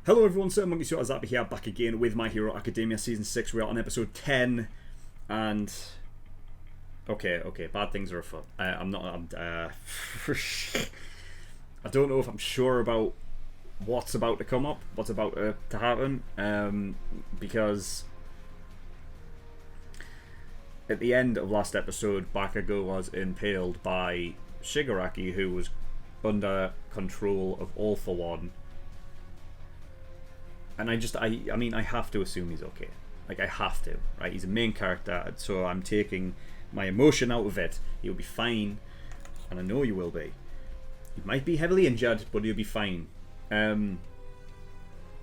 Hello everyone, SirMonkeySuit is here, back again with My Hero Academia Season 6. We're on episode 10, and... Okay, bad things are afoot. I don't know if I'm sure about what's about to come up, what's about to happen, because... At the end of last episode, Bakugo was impaled by Shigaraki, who was under control of All For One. And I mean, I have to assume he's okay. Like, I have to, right? He's a main character, so I'm taking my emotion out of it. He'll be fine, and I know you will be. He might be heavily injured, but he'll be fine. I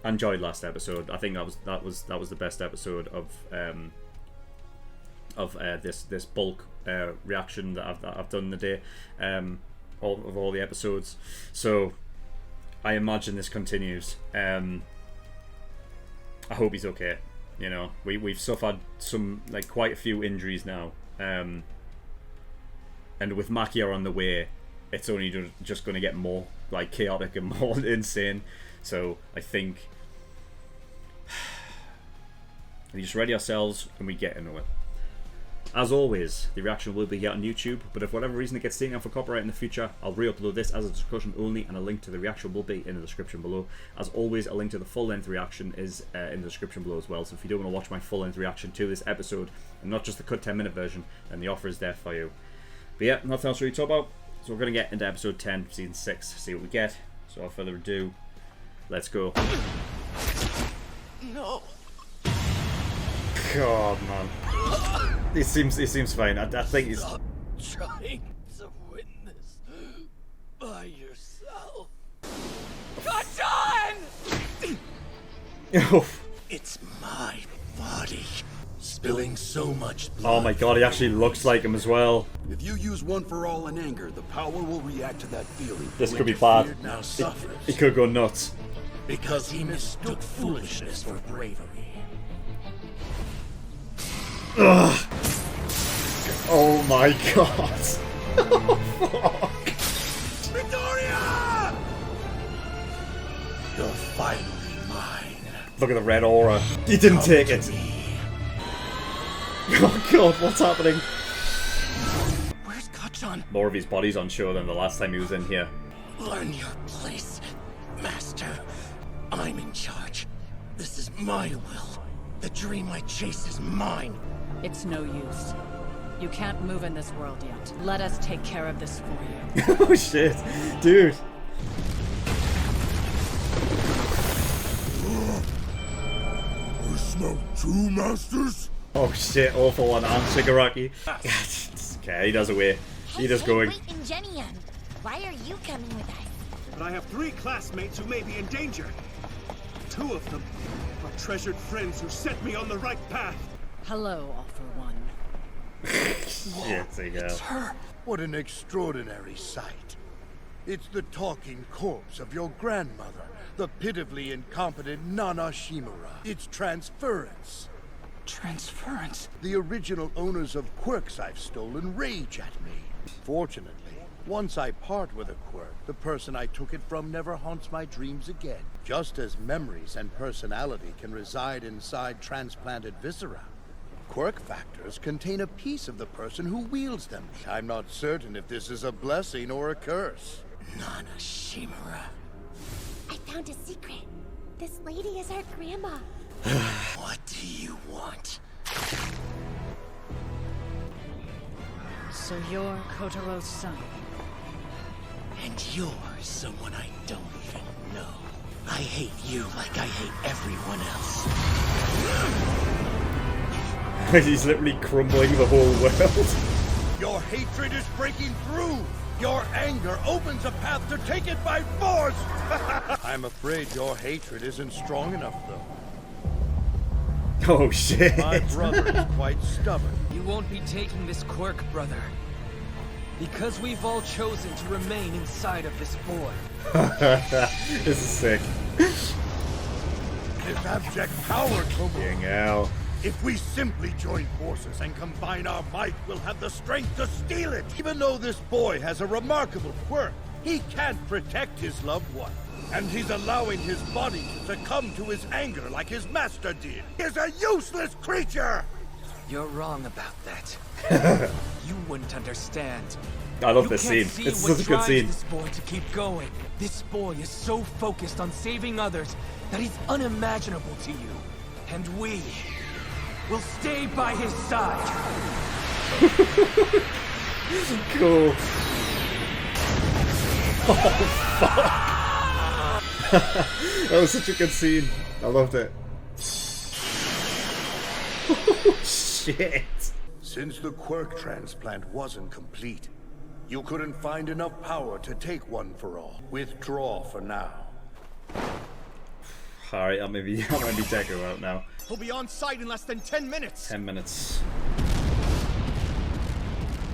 enjoyed last episode. I think that was the best episode of this bulk reaction that I've done in the day, all the episodes. So I imagine this continues. I hope he's okay. You know, we've suffered quite a few injuries now, and with Makia on the way, it's only just going to get more chaotic and more insane. So I think we just ready ourselves and we get into it. As always, the reaction will be here on YouTube, but if for whatever reason it gets taken down for copyright in the future, I'll re-upload this as a discussion only, and a link to the reaction will be in the description below. As always, a link to the full-length reaction is in the description below as well, so if you do want to watch my full-length reaction to this episode, and not just the cut 10-minute version, then the offer is there for you. But yeah, nothing else to really talk about, so we're going to get into episode 10, season 6, see what we get. So without further ado, let's go. No. God, man. He seems fine. I think he's... Stop trying to win this by yourself. Oh. It's my body. Spilling so much blood. Oh my god, he actually looks like him as well. If you use One for All in anger, the power will react to that feeling. This could be bad. Now suffers. He could go nuts. Because he mistook foolishness for bravery. Ugh. Oh my god. Oh, fuck. Victoria! You're finally mine. Look at the red aura. He didn't take it. Oh god, what's happening? Where's Kachan? More of his body's on show than the last time he was in here. Learn your place, Master. I'm in charge. This is my will. The dream I chase is mine. It's no use. You can't move in this world yet. Let us take care of this for you. Oh shit, dude. You smell two masters? Oh shit, All For One and Shigaraki. Okay, he does away. He does going. Wait, Ingenium. Why are you coming with us? But I have 3 classmates who may be in danger. 2 of them are treasured friends who set me on the right path. Hello, All For One. Shit, It's her. What an extraordinary sight. It's the talking corpse of your grandmother, the pitifully incompetent Nana Shimura. It's transference. Transference? The original owners of quirks I've stolen rage at me. Fortunately, once I part with a quirk, the person I took it from never haunts my dreams again. Just as memories and personality can reside inside transplanted viscera, quirk factors contain a piece of the person who wields them. I'm not certain if this is a blessing or a curse. Nana Shimura. I found a secret. This lady is our grandma. What do you want? So you're Kotaro's son. And you're someone I don't even know. I hate you like I hate everyone else. He's literally crumbling the whole world. Your hatred is breaking through! Your anger opens a path to take it by force! I'm afraid your hatred isn't strong enough, though. Oh shit. My brother is quite stubborn. You won't be taking this quirk, brother. Because we've all chosen to remain inside of this boy. This is sick. This abject power, Tomo. Dang hell. If we simply join forces and combine our might, we'll have the strength to steal it. Even though this boy has a remarkable quirk, he can't protect his loved one. And he's allowing his body to succumb to his anger like his master did. He's a useless creature! You're wrong about that. You wouldn't understand. I love You this can't scene. see It's what such a good drives scene. this boy to keep going. This boy is so focused on saving others that he's unimaginable to you. And we will stay by his side. Cool. Oh, fuck. That was such a good scene. I loved it. Oh, shit. Since the quirk transplant wasn't complete, you couldn't find enough power to take One for All. Withdraw for now. Alright, that may be Deku out now. He'll be on site in less than 10 minutes. 10 minutes.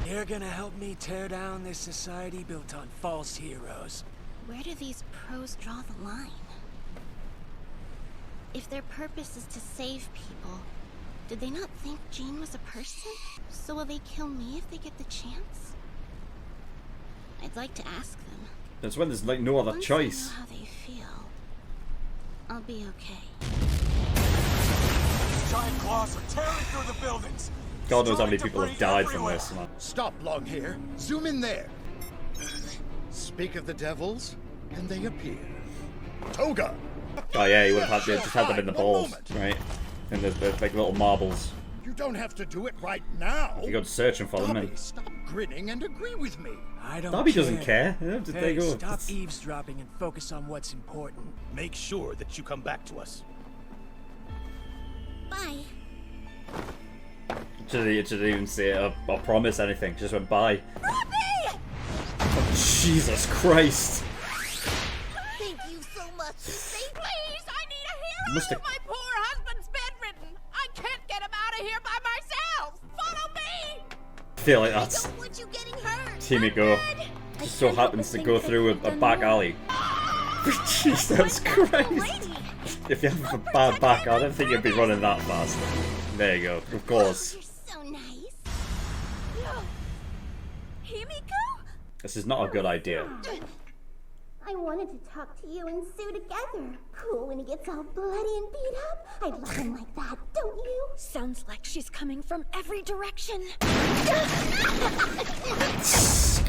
You're gonna help me tear down this society built on false heroes. Where do these pros draw the line? If their purpose is to save people, did they not think Jean was a person? So will they kill me if they get the chance? I'd like to ask them. That's when there's like no other Once choice. I know how they feel, I'll be okay. Giant claws are tearing through the buildings. God knows how many people have died from this, man. Stop, long hair. Zoom in there. Speak of the devils, and they appear. Toga! Oh yeah, you would have had, just had them in the One balls, moment. right? In the like little marbles. You don't have to do it right now. You go searching for them, Darby, man. stop grinning and agree with me. I don't Darby doesn't care. Yeah, just Hey, there you go. stop eavesdropping and focus on what's important. Make sure that you come back to us. Bye. It didn't even say or promise anything. Just went by. Robbie! Oh, Jesus Christ! Thank you so much. Please, I need a hero. Must have- My poor husband's bedridden. I can't get him out of here by myself. Follow me. I feel like I that's don't want you getting hurt. Himiko. I'm dead. I Just so can't help happens but to think go that through you've a done back more. alley. Jesus Christ! If you have a bad back, I don't think you'd be running that fast. There you go. Of course. You're so nice. No. Himiko? This is not a good idea. I wanted to talk to you and Sue together. Cool when he gets all bloody and beat up. I love him like that, don't you? Sounds like she's coming from every direction.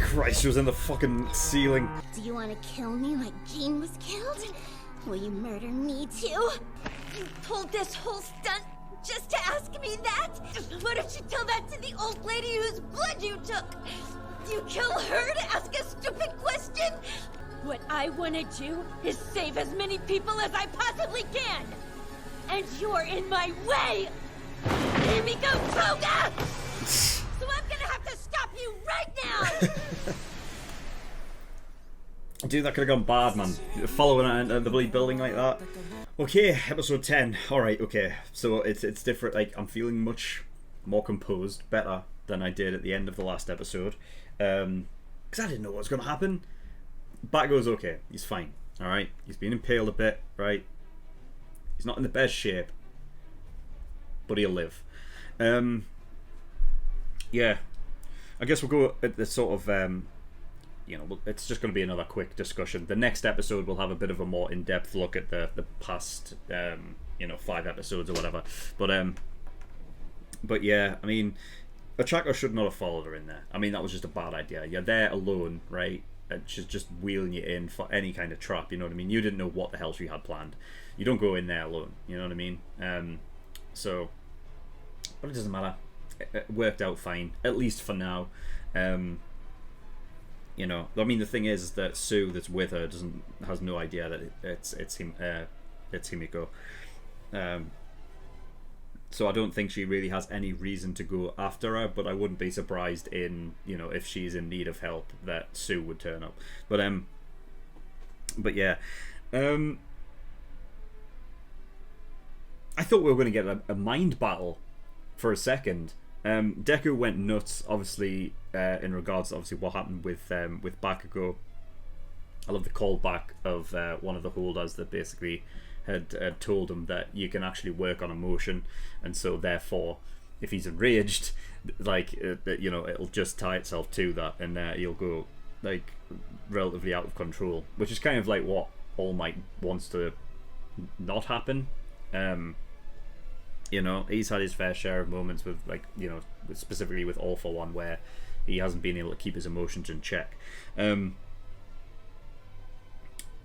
Christ, she was in the fucking ceiling. Do you want to kill me like Jean was killed? Will you murder me too? You pulled this whole stunt just to ask me that? What if you tell that to the old lady whose blood you took? You kill her to ask a stupid question? What I want to do is save as many people as I possibly can. And you're in my way! Himiko Toga! So I'm gonna have to stop you right now! Dude, that could have gone bad, man. Following it into the bleed building like that. Okay, episode 10. Alright, okay. So it's different. Like, I'm feeling much more composed, better than I did at the end of the last episode. Because I didn't know what was going to happen. Batgo's okay. He's fine. Alright? He's been impaled a bit, right? He's not in the best shape. But he'll live. Yeah. I guess we'll go at the sort of... you know, it's just going to be another quick discussion. The next episode will have a bit of a more in-depth look at the past, you know, 5 episodes or whatever. But yeah, I mean, Ochako should not have followed her in there. I mean, that was just a bad idea. You're there alone, right? And she's just wheeling you in for any kind of trap, you know what I mean? You didn't know what the hell she had planned. You don't go in there alone, you know what I mean? So, but it doesn't matter. It worked out fine, at least for now. You know, I mean, the thing is that Sue, that's with her, has no idea that it's Himiko. So I don't think she really has any reason to go after her. But I wouldn't be surprised if she's in need of help, that Sue would turn up. But yeah, I thought we were going to get a mind battle for a second. Deku went nuts, obviously, in regards to obviously what happened with Bakugo. I love the callback of one of the holders that basically had told him that you can actually work on emotion, and so therefore, if he's enraged, like it'll just tie itself to that, and he'll go like relatively out of control, which is kind of like what All Might wants to not happen. You know, he's had his fair share of moments with, like, you know, specifically with All For One, where he hasn't been able to keep his emotions in check.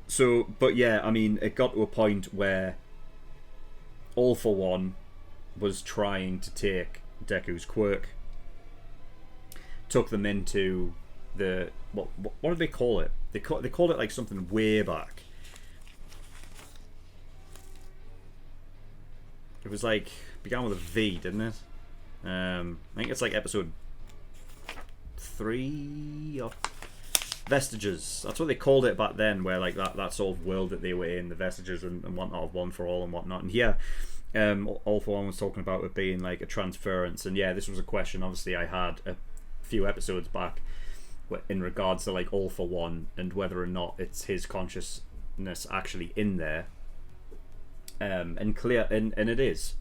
So, but yeah, I mean, it got to a point where All For One was trying to take Deku's quirk, took them into the what do they call it? They called it like something way back. It was like, began with a V, didn't it? I think it's like episode 3 or Vestiges. That's what they called it back then, where like that sort of world that they were in, the Vestiges and whatnot of One For All and whatnot. And here, All For One was talking about it being like a transference. And yeah, this was a question obviously I had a few episodes back in regards to like All For One and whether or not it's his consciousness actually in there. And it is,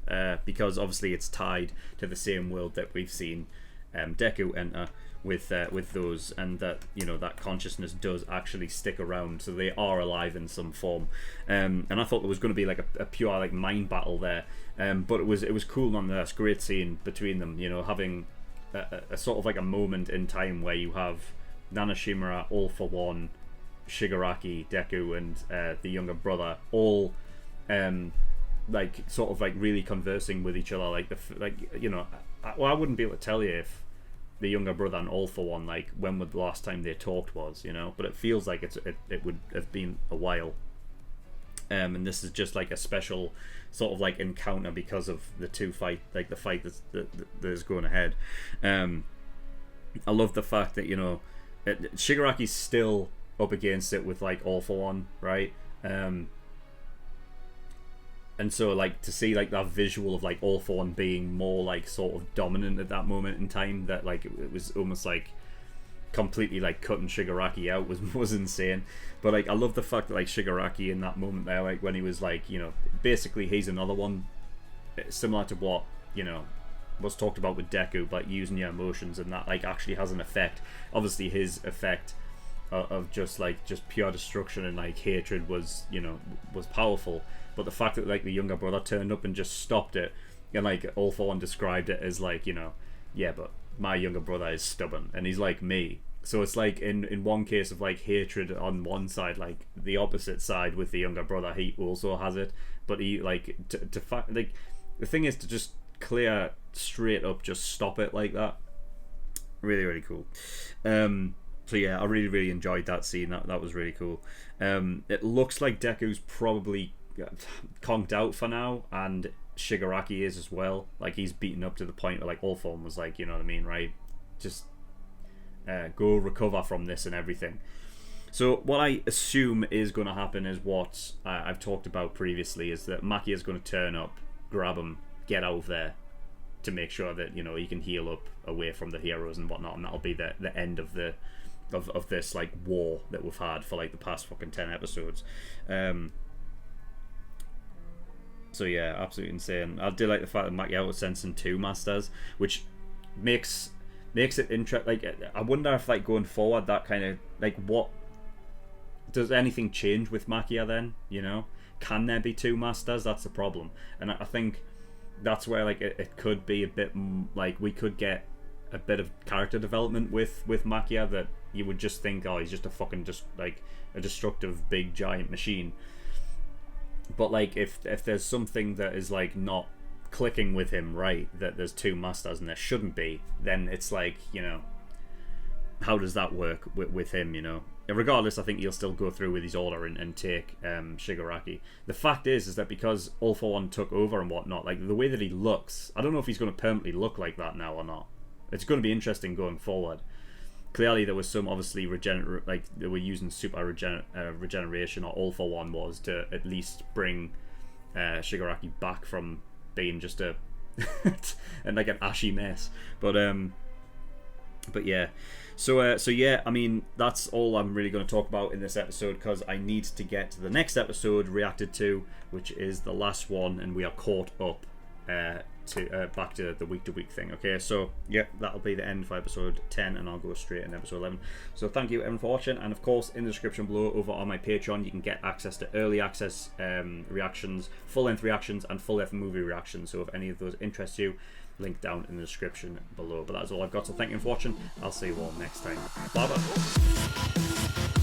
because obviously it's tied to the same world that we've seen Deku enter with those, and that, you know, that consciousness does actually stick around, so they are alive in some form. And I thought there was going to be like a pure like mind battle there, but it was cool nonetheless. Great scene between them, you know, having a sort of like a moment in time where you have Nanashimura, All For One, Shigaraki, Deku, and the younger brother all like sort of like really conversing with each other, like you know, I wouldn't be able to tell you if the younger brother and All For One, like, when was the last time they talked was, you know, but it feels like it would have been a while. And this is just like a special sort of like encounter because of the two fight, like the fight that is going ahead. I love the fact that, you know, Shigaraki's still up against it with like All For One, right? And so like to see like that visual of like All For One being more like sort of dominant at that moment in time, that like it was almost like completely like cutting Shigaraki out was insane. But like I love the fact that like Shigaraki in that moment there, like when he was like, you know, basically he's another one similar to what, you know, was talked about with Deku, but using your emotions, and that like actually has an effect. Obviously his effect of just pure destruction and like hatred was, you know, was powerful. But the fact that like the younger brother turned up and just stopped it, and like All For One described it as like, you know, yeah, but my younger brother is stubborn and he's like me. So it's like in one case of like hatred on one side, like the opposite side with the younger brother, he also has it. But he like like the thing is to just clear straight up, just stop it like that. Really, really cool. So yeah, I really enjoyed that scene. That was really cool. It looks like Deku's probably conked out for now, and Shigaraki is as well. Like he's beaten up to the point where like All For One was like, you know what I mean, right? Just go recover from this and everything. So what I assume is going to happen is what I've talked about previously, is that Maki is going to turn up, grab him, get out of there to make sure that, you know, he can heal up away from the heroes and whatnot, and that'll be the end of the of this like war that we've had for like the past fucking 10 episodes. So yeah, absolutely insane. I do like the fact that Maki was sensing 2 masters, which makes it interesting. Like I wonder if like going forward, that kind of like, what does anything change with Makia then? You know, can there be 2 masters? That's the problem, and I think that's where like it could be a bit like we could get a bit of character development with Makia, that you would just think, oh, he's just a fucking just like a destructive big giant machine. But like if there's something that is like not clicking with him, right, that there's 2 masters and there shouldn't be, then it's like, you know, how does that work with him, you know? Regardless, I think he'll still go through with his order and take Shigaraki. The fact is that because All For One took over and whatnot, like the way that he looks, I don't know if he's going to permanently look like that now or not. It's going to be interesting going forward. Clearly there was some obviously like they were using super regeneration, or All For One was, to at least bring Shigaraki back from being just a and like an ashy mess. But yeah, so yeah, I mean that's all I'm really going to talk about in this episode, because I need to get to the next episode reacted to, which is the last one, and we are caught up back to the week-to-week thing. Okay, so yeah, that'll be the end for episode 10, and I'll go straight into episode 11. So thank you everyone for watching, and of course in the description below over on my Patreon you can get access to early access reactions, full-length reactions, and full-length movie reactions. So if any of those interest you, link down in the description below. But that's all I've got, so thank you for watching. I'll see you all next time. Bye bye.